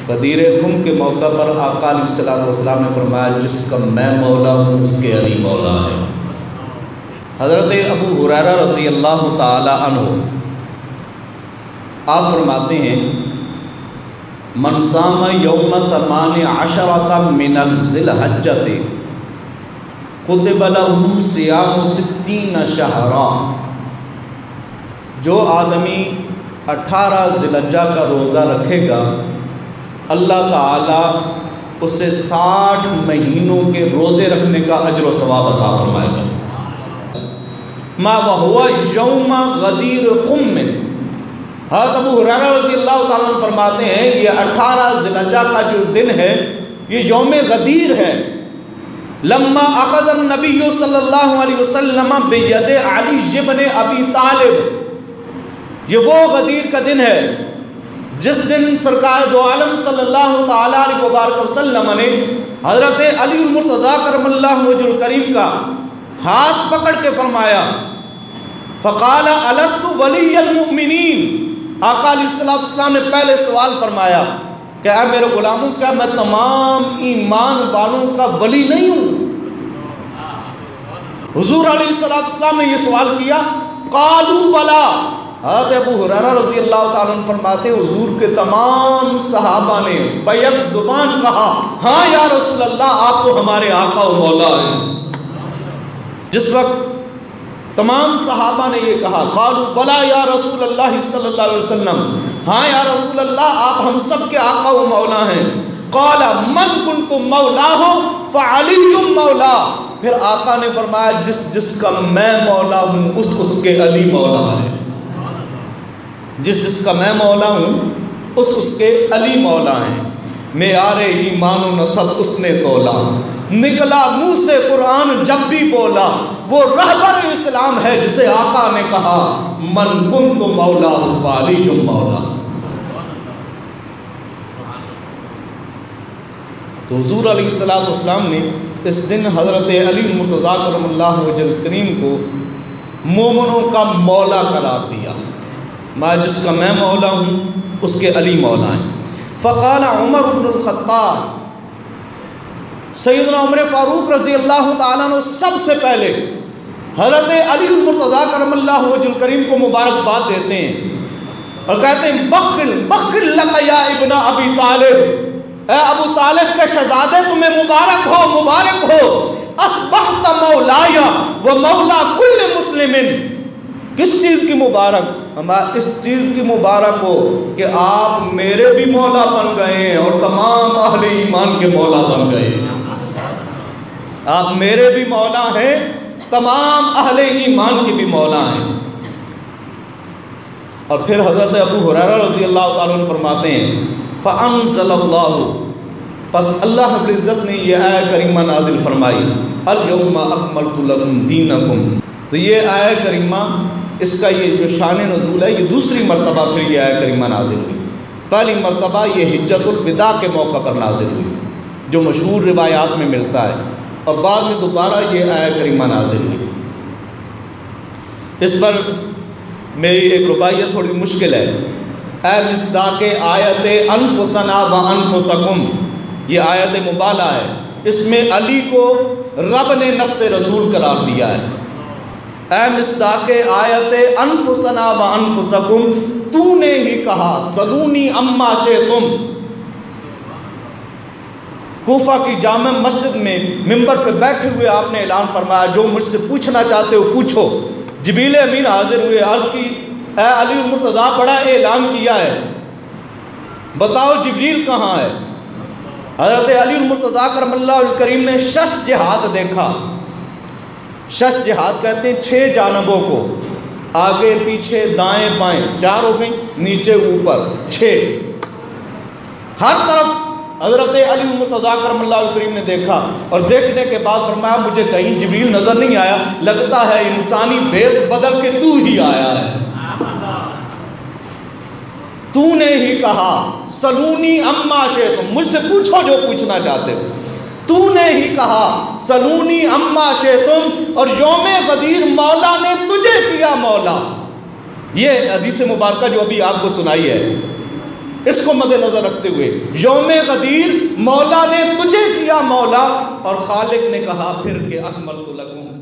غدیر خم کے موقع پر آقا علیہ الصلوۃ والسلام نے فرمایا جس کا میں مولا ہوں اس کے علی مولا ہے۔ حضرت ابو ہریرہ رضی اللہ تعالی عنہ آپ فرماتے ہیں من صام یوم 18 من ذی الحجۃ کتب له صیام 60 شہرا، جو آدمی 18 ذی الحجہ کا روزہ رکھے گا اللہ تعالیٰ اسے 60 مہینوں کے روزے رکھنے کا اجر و ثواب عطا فرمائے گا۔ ما وہو یوم غدیر خم، حضرت ابو ہریرہ رضی اللہ تعالیٰ عنہ فرماتے ہیں یہ 18 ذی الحجہ کا جو دن ہے یہ یوم غدیر ہے۔ لما اخذ النبی صلی اللہ علیہ وسلم بید علی بن ابی طالب، یہ وہ غدیر کا دن ہے جس دن سرکار دو عالم صلی اللہ تعالیٰ علیہ وبارک وسلم نے حضرت علی المرتضیٰ کرم اللہ وجہ الکریم کا ہاتھ پکڑ کے فرمایا فقال الست ولی المؤمنین، آقا علیہ السلام نے پہلے سوال فرمایا کہ اے میرے غلاموں کیا میں تمام ایمان والوں کا ولی نہیں ہوں؟ حضور علیہ السلام نے یہ سوال کیا، قالوا بلا، حضرت ابو ہریرہ رضی اللہ تعالیٰ عنہ فرماتے ہیں حضور کے تمام صحابہ نے بیک زبان کہا ہاں یا رسول اللہ آپ تو ہمارے آقا و مولا ہیں۔ جس وقت تمام صحابہ نے یہ کہا قالوا بلا یا رسول اللہ صلی اللہ علیہ وسلم، ہاں یا رسول اللہ آپ ہم سب کے آقا و مولا ہیں۔ قال من کنت مولاہ فعلی مولا، پھر آقا نے فرمایا جس کا میں مولا ہوں اس کے علی مولا ہے، جس کا میں مولا ہوں اس کے علی مولا ہیں۔ معیار ایمان و نسب اس نے تولا، نکلا منہ سے قرآن جب بھی بولا، وہ رہبر اسلام ہے جسے آقا نے کہا من کنت مولا فعلی مولا۔ تو حضور علیہ السلام نے اس دن حضرت علی المرتضیٰ کرم اللہ وجہ الکریم کو مومنوں کا مولا قرار دیا، میں جس کا میں مولا ہوں اس کے علی مولا ہیں۔ فقال عمر بن الخطاب، سیدنا عمر فاروق رضی اللہ تعالیٰ عنہ سب سے پہلے حضرت علی المرتضیٰ کرم اللہ وجہ الکریم کو مبارکباد دیتے ہیں اور کہتے ہیں بخل لک یا ابن ابی طالب، اے ابو طالب کے شہزادے تمہیں مبارک ہو، اصبحت مولایا و مولا کل مسلم۔ کس چیز کی مبارک؟ اس چیز کی مبارک ہو کہ آپ میرے بھی مولا بن گئے ہیں اور تمام اہل ایمان کے مولا بن گئے ہیں۔ آپ میرے بھی مولا ہیں، تمام اہل ایمان کے بھی مولا ہیں۔ اور پھر حضرت ابو ہریرہ رضی اللہ تعالیٰ عنہ فرماتے ہیں فانزل اللہ، پس اللہ رب العزت نے یہ آیہ کریمہ نازل فرمائی الیوم اکملت لکم دینکم۔ تو یہ آیہ کریمہ اس کا یہ جو شان نزول ہے یہ دوسری مرتبہ پھر یہ آیہ کریمہ نازل ہوئی۔ پہلی مرتبہ یہ حجۃ الوداع کے موقع پر نازل ہوئی جو مشہور روایات میں ملتا ہے، اور بعد میں دوبارہ یہ آیہ کریمہ نازل ہوئی۔ اس پر میری ایک رباعیت تھوڑی مشکل ہے، اے مصداق آیت انفسنا و انفسکم، یہ آیت مبالغہ ہے، اس میں علی کو رب نے نفس رسول قرار دیا ہے۔ اے مصداق آیت انفسنا و انفسکم، تو نے ہی کہا سلونی اما شئتم۔ کوفہ کی جامع مسجد میں ممبر پہ بیٹھے ہوئے آپ نے اعلان فرمایا جو مجھ سے پوچھنا چاہتے ہو پوچھو۔ جبریل امین حاضر ہوئے، عرض کی اے علی المرتضیٰ بڑا اعلان کیا ہے، بتاؤ جبریل کہاں ہے؟ حضرت علی المرتضیٰ کرم اللہ الکریم نے 6 جہات دیکھا۔ 6 جہات کہتے ہیں 6 جانبوں کو، آگے پیچھے دائیں بائیں، 4 ہو گئیں، نیچے اوپر 6، ہر طرف حضرت علی المرتضیٰ کرم اللہ الکریم نے دیکھا، اور دیکھنے کے بعد فرمایا مجھے کہیں جبریل نظر نہیں آیا، لگتا ہے انسانی بھیس بدل کے تو ہی آیا ہے۔ تو نے ہی کہا سلونی اما شئتم، مجھ سے پوچھو جو پوچھنا چاہتے ہو۔ تو نے ہی کہا سلونی اما شئتم، اور یوم غدیر مولا نے تجھے کیا مولا۔ یہ حدیث مبارکہ جو ابھی آپ کو سنائی ہے، اس کو مد نظر رکھتے ہوئے یوم غدیر مولا نے تجھے کیا مولا، اور خالق نے کہا پھر کہ اکملت لکم،